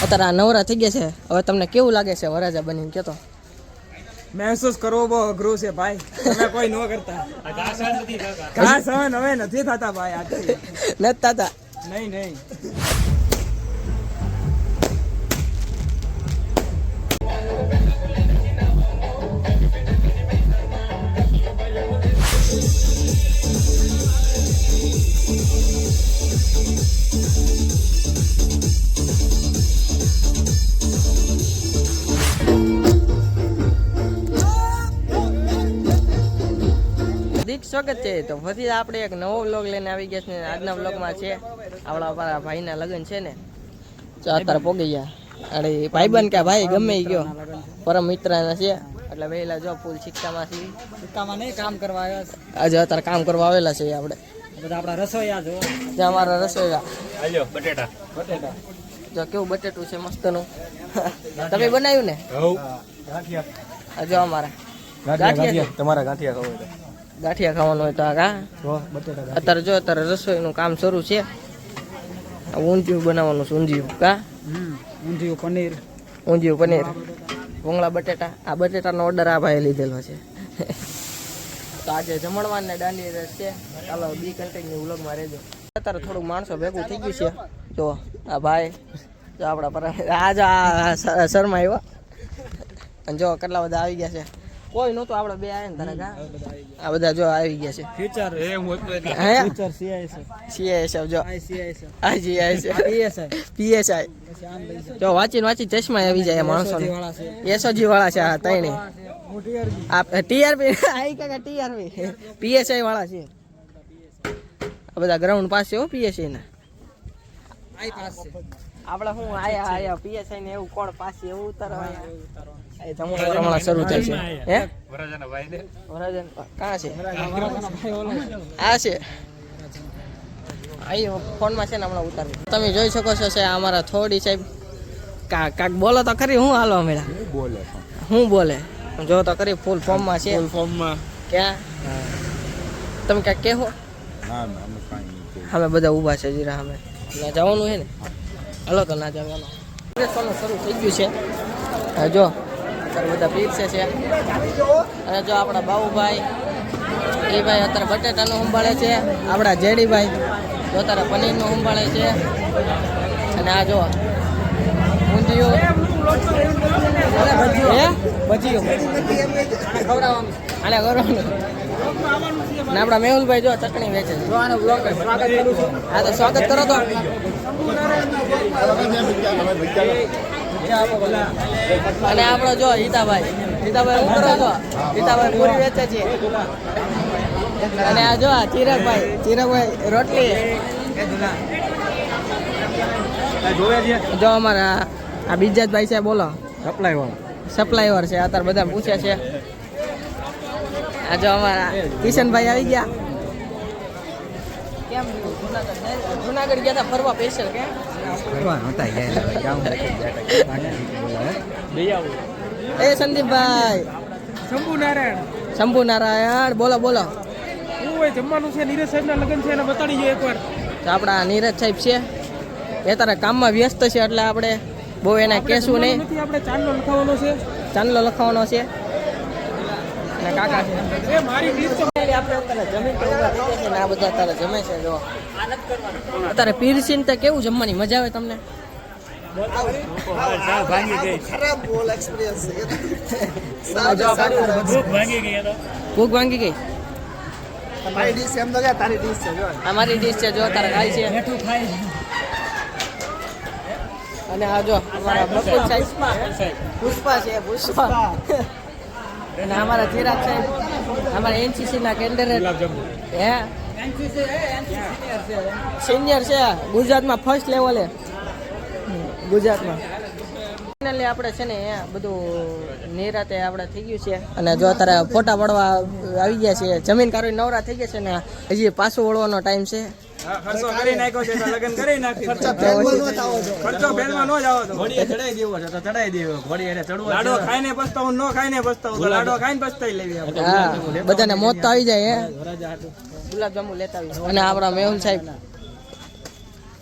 અત્યારે આ નવરા થઈ ગયા છે. હવે તમને કેવું લાગે છે વરાજા બનીને કેતો? મહેસૂસ કરવો બહુ અઘરું છે ભાઈ. તમે કોઈ ન કરતા. ઘા સહન હવે નથી થતા ભાઈ. નથી થતા. નહીં. સ્વાગત છે. તો ફરી આપણે એક નવો વ્લોગ લઈને આવી ગયા છે. આજના વ્લોગમાં છે આપણા ભાઈના લગ્ન છે ને, તો અત્યારે પોગી ગયા. અરે ભાઈબંધ કે ભાઈ ગમે ગયો પરમ મિત્રના છે એટલે વહેલા જો ફૂલ સિક્કામાં નહીં કામ કરવા આવ્યા આજે અત્યારે કામ કરવા આવેલા છે આપણે બધા. આપણા રસોઈયા જો જ્યાં અમારા રસોઈયા આલ્યો બટેટા જો કેવું બટેટું છે મસ્તનું. તમે બનાવ્યું ને? ગાંઠિયા જો અમારા ગાંઠિયા તમારા ગાંઠિયા ખાવ ગાંઠિયા ખાવાનું હોય તો આ કા અત્યારે જો અત્યારે રસોઈનું કામ શરૂ છે. ઊંધિયું બનાવવાનું છે. ઊંધિયું કા ઊંધિયું પનીર ભૂંગળા બટેટા. આ બટેટાનો ઓર્ડર આ ભાઈ લીધેલો છે. તો આજે જમણવાર ને દાંડી રસ છે. ચાલો બી કન્ટેન્ટની વ્લોગમાં રહેજો. અત્યારે થોડુંક માણસો ભેગું થઈ ગયું છે. જો આ ભાઈ જો આપણા પર આ જો આ શર્મા આવ્યો અને જો કેટલા બધા આવી ગયા છે. કોઈ નહોતું, આપણે બે આવ્યા ને તારે કા આ બધા જો આવી ગયા છે. ફ્યુચર CISF જો PSI જો વાંચી ચશ્મા આવી જાય માણસો SOG વાળા છે. આ ત્રણે TRP PSI વાળા છે. આ બધા ગ્રાઉન્ડ પાસે હો PSI ના. આપણે શું આયા PSI ને એવું કોણ પાસે એવું ઉતારવા જમણવાર શરૂ થાય છે. હે વરાજાના ભાઈ ને વરાજન કાં છે? આ છે અહીં ફોનમાં છે ને હમણાં ઉતારી. તમે જોઈ શકો છો છે અમારા થોડી સાહેબ કાક બોલો તો ખરી. હું હાલો મેળા હું બોલે જો તો ખરી. ફૂલ ફોર્મમાં છે. ક્યાં તમે ક્યાંક કહો? અમે બધા ઊભા છે જીરા. અમે ના જવાનું છે ને, હાલો તો ના જવાનું. શરૂ થઈ ગયું છે. જો બધા પીરસે છે. અને જો આપણા બાબુભાઈ એ ભાઈ અત્યારે બટેટાનું સંભાળે છે. આપણા જેડીભાઈ તો અત્યારે પનીરનું સંભાળે છે. અને આ જો ઊંધિયું આને ગરવાનું. અને આપણા મેહુલભાઈ જો ચટણી વેચે છે. હા તો સ્વાગત કરો તો. અને આપણો જો હિતાભાઈ હું કરો છો? હિતાભાઈ પૂરી વેચે છે. અને આ જો ચિરાગભાઈ રોટલી. જો અમારા આ બીજા જ ભાઈ છે. બોલો સપ્લાયર છે. અત્યારે બધા પૂછે છે. આ જો અમારા કિશનભાઈ આવી ગયા. કેમ જુનાગઢ ગયા હતા ફરવા સ્પેશિયલ? કેમ એ સંદીપભાઈ શંભુ નારાયણ બોલો જમવાનું છે. નીરજ સાહેબ ના લગ્ન છે એને બતાડી જો એકવાર. તો આપણા નીરજ સાહેબ છે એ તારા કામમાં વ્યસ્ત છે એટલે આપણે બહુ એને કહેશું નહીં. આપણે ચાંદલો લખાવવાનો છે. અને કાકા છે આ બધા તારે જમે છે. જો અત્યારે પીરસીન તો કેવું જમવાની મજા આવે તમને? ભૂખ ભાંગી ગઈ. અમારી ડીશ છે. જો તારે ખાય છે. અને આ જો અમારા બકુલ સાહેબ પુષ્પા છે. અને અમારા ચિરાગ સાહેબ અમારા NCC ના કેન્ડિડેટ હે સિનિયર છે ગુજરાતમાં ફર્સ્ટ લેવલે. ગુજરાતમાં ફાઇનલી આપણે છે ને બધું નિરાતે આપણે થઈ ગયું છે. અને જો અત્યારે ફોટા પડવા આવી ગયા છે. જમીન કાઢી નવરા થઈ ગયા છે ને હજી પાછું વળવાનો ટાઈમ છે. ખર્ચો કરી નાખ્યો છે તો લગન કરી નાખી. ખર્ચો બેલમાં નો જાવ તો ઘોડીએ ચડાઈ દેવો છે તો ચડાઈ દેવો. ઘોડી એને ચડવો લાડો ખાઈને પસ્તાવું નો ખાઈને પસ્તાવું તો લાડો ખાઈને પસ્તાઈ લેવી આપણે. હા બધાને મોત તો આવી જાય. હે ગુલાબજાંબુ લેતા આવી. અને આપણા મેહુલ સાહેબ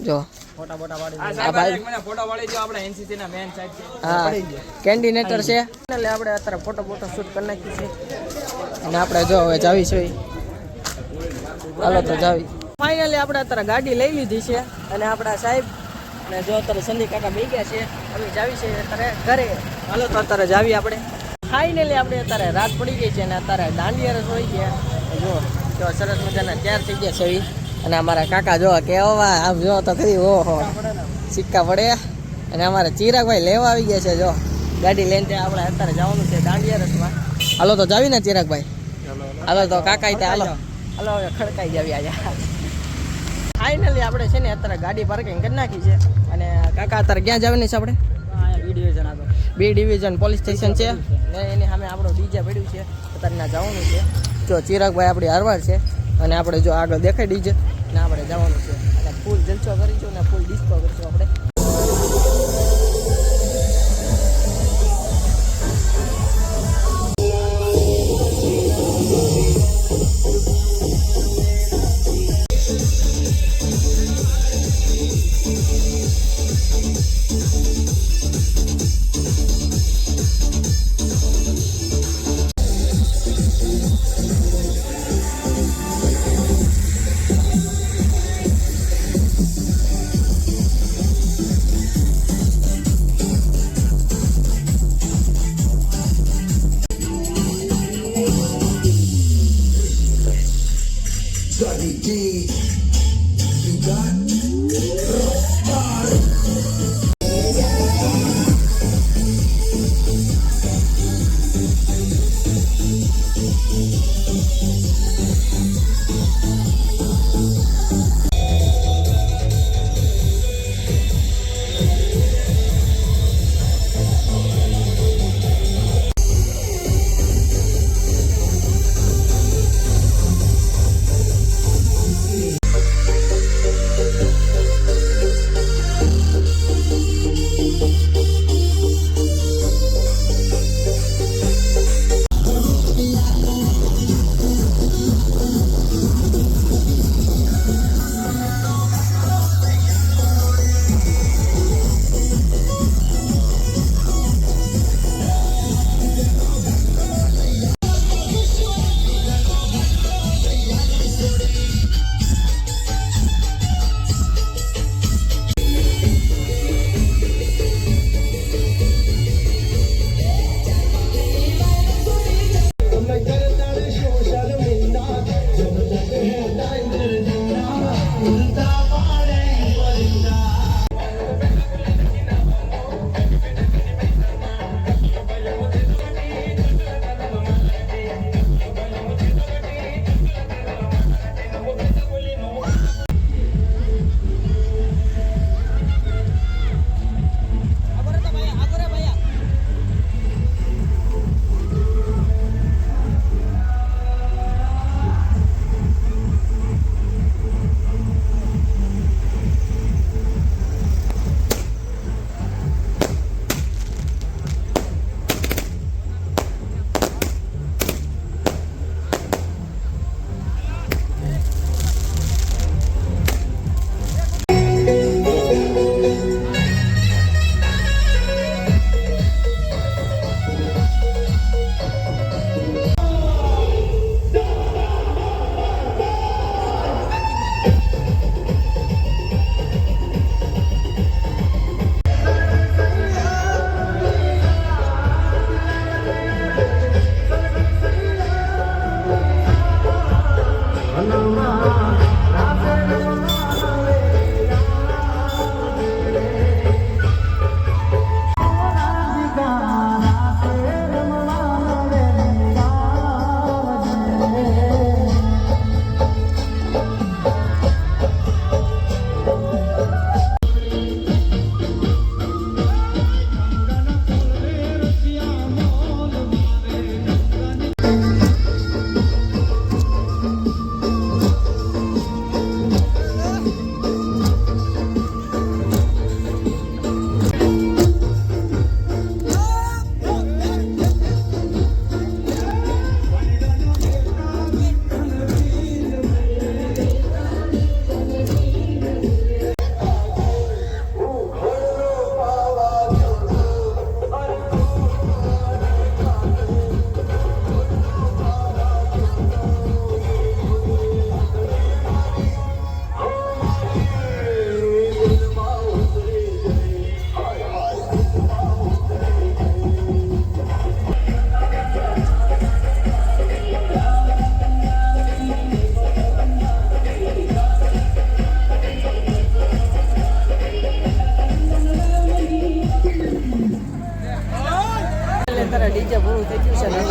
જો ફોટા બોટા પાડી આ આ ભાઈ- ભાઈ મને ફોટો પાડી દો આપણે NCC ના મેન સાઈડ છે હા કેન્ડિનેટર છે એટલે આપણે અત્યારે ફોટો શૂટ કરી નાખ્યું છે અને આપણે જો હવે જાવી છે હાલો તો જાવી ફાઇનલી આપણે અત્યારે ગાડી લઈ લીધી છે અને આપણા સાહેબ અને જો અત્યારે સંદીપ કાકા બે ગયા છે અમે જાવી છે અત્યારે ઘરે હાલો તો અત્યારે જાવી આપણે ફાઇનલી આપણે અત્યારે રાત પડી ગઈ છે અને અત્યારે દાંડિયા રસ હોય ગયા જો કેવા સરસ મજાના તૈયાર થઈ ગયા છે એવી અને અમારા કાકા જો કેવા આમ જો તો ખરી ઓહો સિક્કા પડે અને અમારા ચિરાગભાઈ લેવા આવી ગયા છે જો ગાડી લઈને ત્યાં આપણે અત્યારે જવાનું છે દાંડિયા રસમાં હાલો તો જાવી ને ચિરાગભાઈ હાલો તો કાકા ત્યાં હાલો હવે ખડકાઈ જાવી આજે ફાઇનલી આપણે છે ને અત્યારે ગાડી પાર્કિંગ કરી નાખી છે અને કાકા અત્યારે ક્યાં જવાની છે આપણે બી ડિવિઝન પોલીસ સ્ટેશન છે ને એની સામે આપણું ડીજે પડ્યું છે અત્યારે ના જવાનું છે જો ચિરાગભાઈ આપણી હારવાર છે અને આપણે જો આગળ દેખાય ડીજે ને આપણે જવાનું છે અને ફૂલ જલસો કરીશું ને ફૂલ ડિસ્કો કરીશું આપણે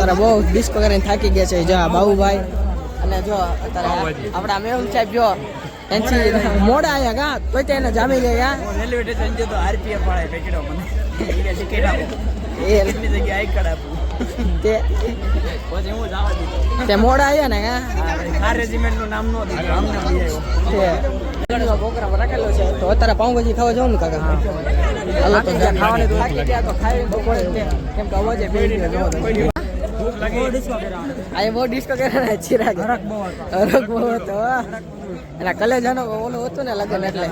અત્યારે બહુ ડિસ્કો કરીને થાકી ગયા છે જો આ બાબુભાઈ અને જો અત્યારે આપણા મેમ સાહેબ જો એનથી મોડા આયા ગા તો તેને જામી ગયા રેલવે સ્ટેશન જે તો આરપીએફ વાળા પેકેટો મને ટિકિટ આપો એ એટલી જગ્યાએ આઈ કાર્ડ આપું તે પછી હું જવા દીધો તે મોડા આયા ને હા આ રેજિમેન્ટ નું નામ નો દીધું આમને લઈ આવ્યો તે પ્રોગ્રામ રાખેલો છે તો અત્યારે પાઉંભાજી ખાવા જવું ને કાકા હાલો તો ખાવાની તો થાકી ગયા તો ખાઈ બપોરે કેમ કે અવાજે બેડી ગયો ભૂખ લાગી આ બહુ ડિસ્કો કરે ને ચિરાગ હરક બહુ હતો એના કલેજાનો ઓલો હતું ને લગન એટલે